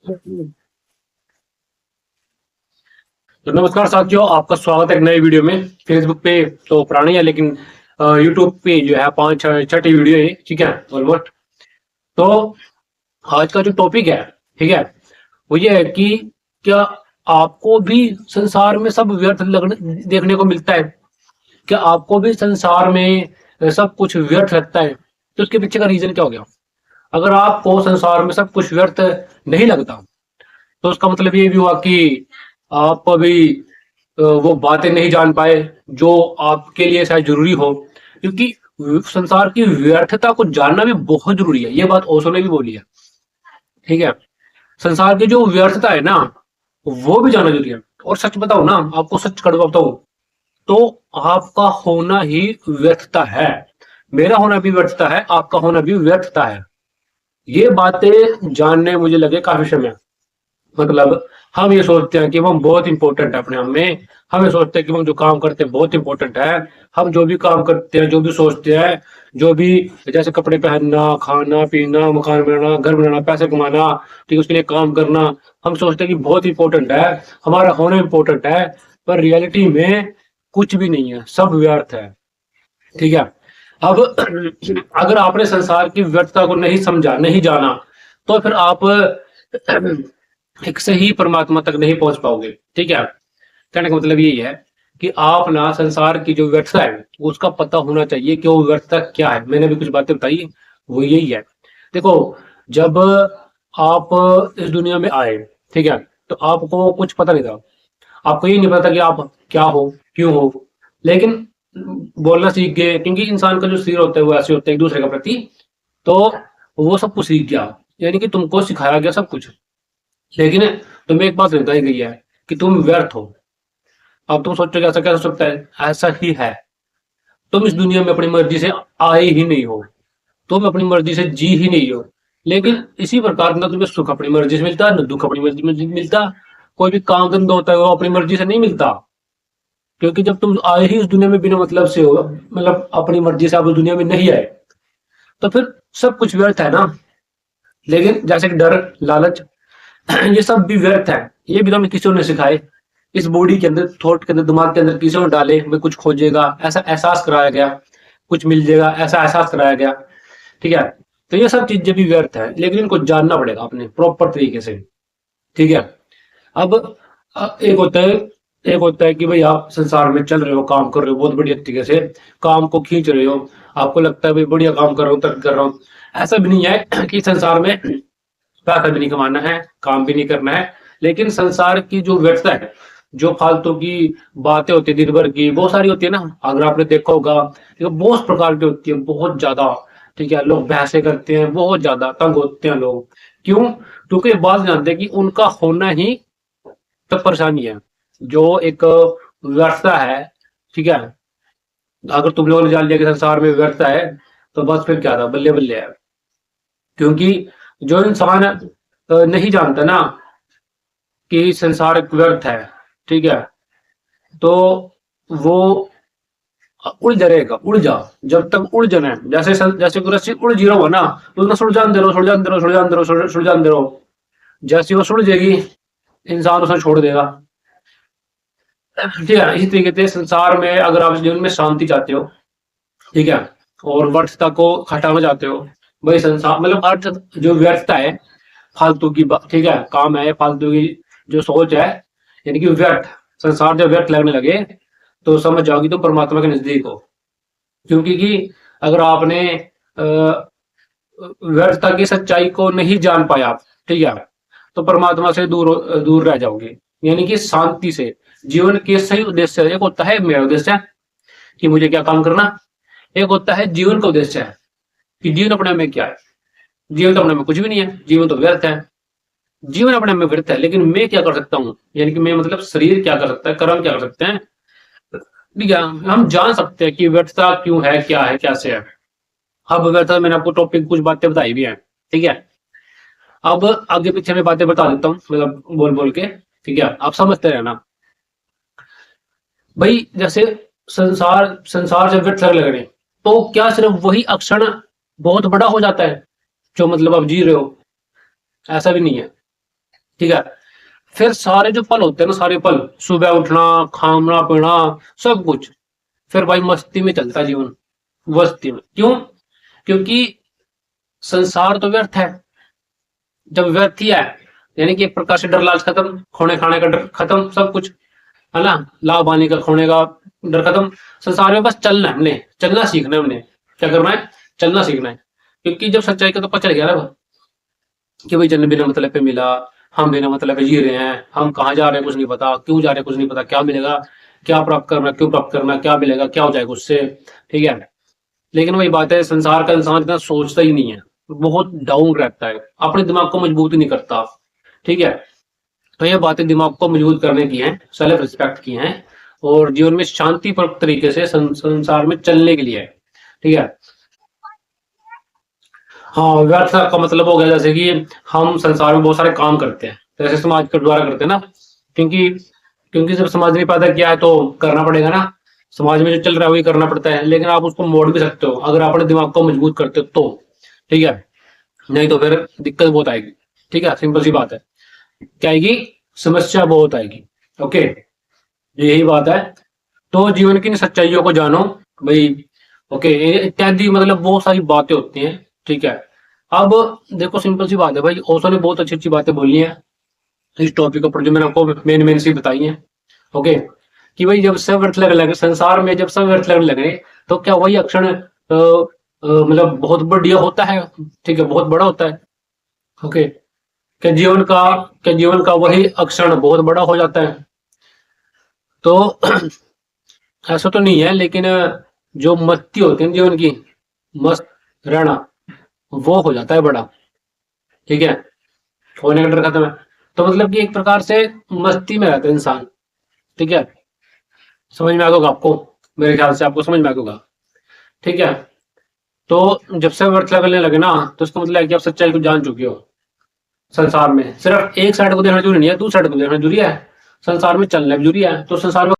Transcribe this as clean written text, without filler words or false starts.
तो नमस्कार साथियों, आपका स्वागत है एक नई वीडियो में। फेसबुक पे तो पुरानी है, लेकिन यूट्यूब पे जो है पांच छठी वीडियो है, ठीक है ऑलमोस्ट। तो आज का जो टॉपिक है, ठीक है, वो ये है कि क्या आपको भी संसार में सब व्यर्थ लगने देखने को मिलता है? क्या आपको भी संसार में सब कुछ व्यर्थ लगता है? तो उसके पीछे का रीजन क्या हो गया? अगर आपको संसार में सब कुछ व्यर्थ नहीं लगता, तो उसका मतलब ये भी हुआ कि आप अभी वो बातें नहीं जान पाए जो आपके लिए शायद जरूरी हो। क्योंकि संसार की व्यर्थता को जानना भी बहुत जरूरी है, ये बात ओशो ने भी बोली है, ठीक है। संसार की जो व्यर्थता है ना, वो भी जानना जरूरी है। और सच बताओ ना, आपको सच कड़वा बताऊं, तो आपका होना ही व्यर्थता है। मेरा होना भी व्यर्थता है, आपका होना भी व्यर्थता है। ये बातें जानने मुझे लगे काफी समय। मतलब हम ये सोचते हैं कि हम बहुत इंपॉर्टेंट है अपने आप में। हम ये सोचते हैं कि हम जो काम करते हैं बहुत इंपॉर्टेंट है। हम जो भी काम करते हैं, जो भी सोचते हैं, जो भी, जैसे कपड़े पहनना, खाना पीना, मकान बनाना, घर बनाना, पैसे कमाना, ठीक है, उसके लिए काम करना, हम सोचते हैं कि बहुत इंपॉर्टेंट है, हमारा होना इंपॉर्टेंट है। पर रियलिटी में कुछ भी नहीं है, सब व्यर्थ है, ठीक है। अब अगर आपने संसार की व्यर्थता को नहीं समझा, नहीं जाना, तो फिर आप एक सही परमात्मा तक नहीं पहुंच पाओगे, ठीक है। कहने का मतलब यही है कि आप ना संसार की जो व्यर्थता है उसका पता होना चाहिए कि वो व्यर्थता क्या है। मैंने भी कुछ बातें बताई, वो यही है। देखो, जब आप इस दुनिया में आए, ठीक है, तो आपको कुछ पता नहीं था। आपको ये नहीं पता कि आप क्या हो, क्यों हो। लेकिन बोलना सीख गए, क्योंकि इंसान का जो शरीर होता है वो ऐसे होता है एक दूसरे के प्रति। तो वो सब कुछ सीख गया, यानी कि तुमको सिखाया गया सब कुछ। लेकिन तुम्हें एक बात बताई गई है कि तुम व्यर्थ हो। अब तुम सोचोगे ऐसा कैसे हो सकता है? ऐसा ही है। तुम इस दुनिया में अपनी मर्जी से आए ही नहीं हो, तुम अपनी मर्जी से जी ही नहीं हो। लेकिन इसी प्रकार ना तुम्हें सुख अपनी मर्जी से मिलता, न दुख अपनी मर्जी में मिलता। कोई भी काम धंधा होता है वो अपनी मर्जी से नहीं मिलता। क्योंकि जब तुम आए ही इस दुनिया में बिना मतलब से हो, मतलब अपनी मर्जी से आप उस दुनिया में नहीं आए, तो फिर सब कुछ व्यर्थ है ना। लेकिन जैसे कि डर, लालच, ये सब भी व्यर्थ है। ये भी तो हमें किसी ने सिखाए, इस बॉडी के अंदर, थॉट के अंदर, दिमाग के अंदर किसी ने डाले, भाई कुछ खोजेगा ऐसा एहसास कराया गया, कुछ मिल जाएगा ऐसा एहसास कराया गया, ठीक है। तो ये सब चीजें भी व्यर्थ है, लेकिन इनको जानना पड़ेगा अपने प्रॉपर तरीके से, ठीक है। अब एक होता है कि भाई आप संसार में चल रहे हो, काम कर रहे हो बहुत बढ़िया तरीके से, काम को खींच रहे हो, आपको लगता है भाई बढ़िया काम कर रहा हूँ, तरक्की कर रहा हूँ। ऐसा भी नहीं है कि संसार में पैसा भी नहीं कमाना है, काम भी नहीं करना है। लेकिन संसार की जो व्यर्थता है, जो फालतू की बातें होती है दिन भर की, बहुत सारी होती है ना। अगर आपने देखा होगा, देखो बहुत प्रकार की होती है, बहुत ज्यादा, ठीक है। लोग बहसें करते हैं, बहुत ज्यादा तंग होते हैं लोग। क्यों? क्योंकि ये बात जानते हैं कि उनका होना ही तब परेशानी है, जो एक व्यर्थता है, ठीक है। अगर तुम लोगों ने जान लिया कि संसार में व्यर्थता है, तो बस फिर क्या था, बल्ले बल्ले है। क्योंकि जो इंसान नहीं जानता ना कि संसार एक व्यर्थ है, ठीक है, तो वो उलझा रहेगा, उलझा। जब तक उलझन है, जैसे कोई रस्सी उलझ ही रहा हो ना, तो उसको सुलझाते रहो, सुलझाते रहो, सुलझाते रहो, सुलझाते रहो। जैसे वो सुलझेगी, इंसान उसे छोड़ देगा, ठीक है। इसी तरीके से संसार में अगर आप जीवन में शांति चाहते हो, ठीक है, और व्यर्थता को हटाना चाहते हो, भाई संसार मतलब अर्थ, जो व्यर्थता है, फालतू की बात, ठीक है, काम है फालतू की, जो सोच है, यानी कि व्यर्थ, संसार जब व्यर्थ लगने लगे, तो समझ जाओगी तुम परमात्मा के नजदीक हो। क्योंकि कि अगर आपने व्यर्थता की सच्चाई को नहीं जान पाया आप, ठीक है, तो परमात्मा से दूर दूर रह जाओगे। यानी कि शांति से जीवन के सही उद्देश्य, एक होता है मेरा उद्देश्य कि मुझे क्या काम करना, एक होता है जीवन का उद्देश्य है कि जीवन अपने में क्या है। जीवन तो अपने में कुछ भी नहीं है, जीवन तो व्यर्थ है। जीवन अपने में व्यर्थ है, लेकिन मैं क्या कर सकता हूँ, यानी कि मैं मतलब शरीर क्या कर सकता है, कर्म क्या कर सकते हैं, ठीक है। हम जान सकते हैं कि व्यर्थता क्यों है, क्या है, कैसे है। अब व्यर्थता, मैंने आपको टॉपिक कुछ बातें बताई भी हैं, ठीक है। अब आगे पीछे मैं बातें बता देता हूँ, मतलब बोल बोल के, ठीक है, आप समझते रहना। भाई जैसे संसार संसार से व्यर्थ लगने लगे, तो क्या सिर्फ वही अक्षण बहुत बड़ा हो जाता है जो मतलब आप जी रहे हो? ऐसा भी नहीं है। ठीक है। फिर सारे जो पल होते हैं ना, सारे पल, सुबह उठना, खाना पीना, सब कुछ, फिर भाई मस्ती में चलता है जीवन, मस्ती में। क्यों? क्योंकि संसार तो व्यर्थ है। जब व्यर्थ ही है, यानी कि एक प्रकार से डर लालच खत्म, खोने खाने का डर खत्म, सब कुछ, है ना, लाभ आने का, खोने का डर खत्म। संसार में बस चलना है, हमने चलना सीखना है, हमने क्या करना है, चलना सीखना है। क्योंकि जब सच्चाई का तो पता चल गया ना कि भाई जन्म बिना मतलब पे मिला, हम बिना मतलब पे जी रहे हैं, हम कहाँ जा रहे हैं कुछ नहीं पता, क्यों जा रहे हैं कुछ नहीं पता, क्या मिलेगा, क्या प्राप्त करना, क्यों प्राप्त करना, क्या मिलेगा, क्या हो जाएगा उससे, ठीक है। लेकिन वही बात है, संसार का इंसान इतना सोचता ही नहीं है, बहुत डाउन रहता है, अपने दिमाग को मजबूत ही नहीं करता, ठीक है। तो ये बातें दिमाग को मजबूत करने की हैं, सेल्फ रिस्पेक्ट की हैं, और जीवन में शांतिपूर्वक तरीके से संसार में चलने के लिए है, ठीक है। हाँ, व्यर्थ का मतलब हो गया जैसे कि हम संसार में बहुत सारे काम करते हैं, जैसे समाज के द्वारा करते हैं ना, क्योंकि क्योंकि जब समाज ने पैदा किया है तो करना पड़ेगा ना, समाज में जो चल रहा है वही करना पड़ता है। लेकिन आप उसको मोड़ भी सकते हो अगर आप अपने दिमाग को मजबूत करते हो तो, ठीक है। नहीं तो फिर दिक्कत बहुत आएगी, ठीक है, सिंपल सी बात है। क्या आएगी? समस्या बहुत आएगी। ओके, यही बात है। तो जीवन की इन सच्चाइयों को जानो भाई। ओके, इत्यादि मतलब बहुत सारी बातें होती हैं, ठीक है। अब देखो, सिंपल सी बात है भाई, ओशो ने बहुत अच्छी अच्छी बातें बोली हैं इस टॉपिक पर, जो मैंने आपको मेन मेन सी बताई हैं। ओके, कि भाई जब सब व्यर्थ लगने लगे संसार में, जब सब व्यर्थ लगने लगे, तो क्या वही अक्षण मतलब बहुत बढ़िया होता है, ठीक है, बहुत बड़ा होता है। ओके, क्या जीवन का वही अक्षण बहुत बड़ा हो जाता है? तो ऐसा तो नहीं है, लेकिन जो मस्ती होती है जीवन की, मस्त रहना, वो हो जाता है बड़ा, ठीक है, होने का डर खत्म है। तो मतलब कि एक प्रकार से मस्ती में रहता है इंसान, ठीक है। समझ में आ गया आपको? मेरे ख्याल से आपको समझ में आ गया, ठीक है। तो जब से व्यर्थ लगने लगे ना, तो इसका मतलब है कि आप सच्चाई को जान चुके हो। संसार में सिर्फ एक साइड को देखना जरूरी नहीं है, दूसरी साइड को देखना जरूरी है, संसार में चलना भी जरूरी है। तो संसार में